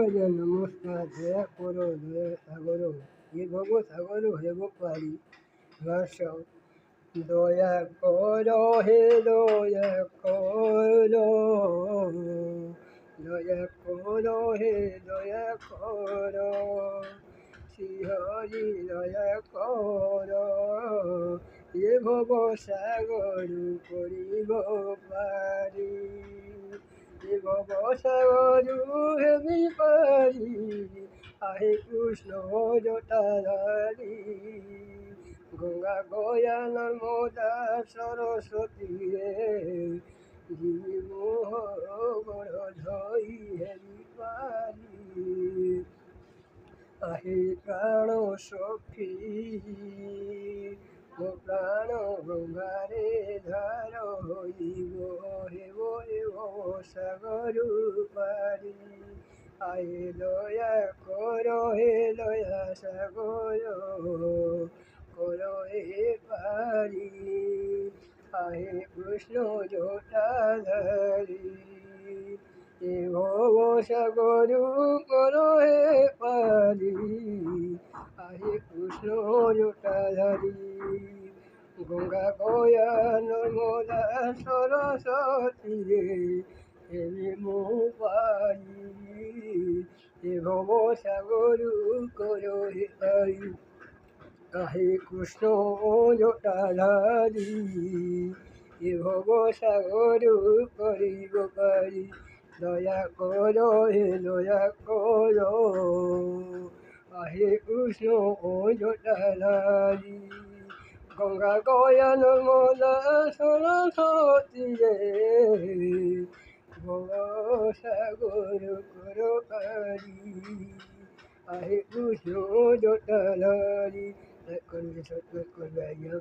যে নমস্কার দয়া করো দয়া সাগর হে ভব সাগর হে গোপালী ঘাস দয়া করো হে দয়া করো দয়া করো হে দয়া করো শ্রীহরি দয়া করো হে ভব সাগর করিব পারি হে ভব সাগর হেবি পারি আহে কৃষ্ণ জটাধারী গঙ্গা গয়া নর্মদা সরস্বতী রে জীবি মোহ গড় ধই হেরি পারি আহে প্রাণ সখী মো প্রাণ গঙ্গারে ধার হইব হেব হেব সাগর পারি আয়ে দয়া কর হে দয়া সাগর করো হে পারি আহে কৃষ্ণ জটাধারী হে ভব সাগর করো হে পারি আহে কৃষ্ণ জটাধারী গঙ্গা গয়া নর্মদা সরস্বতী রে হেমি মো পারি হে ভব সাগর করো হে পারি আহে কৃষ্ণ জটাধারী হে ভব সাগর করিব পারি দয়া করো হে দয়া করো আহে কৃষ্ণ জটাধারী গঙ্গা গয়া নর্মদা সরস্বতী রে ভব সাগর করো পারি আহে কৃষ্ণ জটাধারী। করবে আইয়া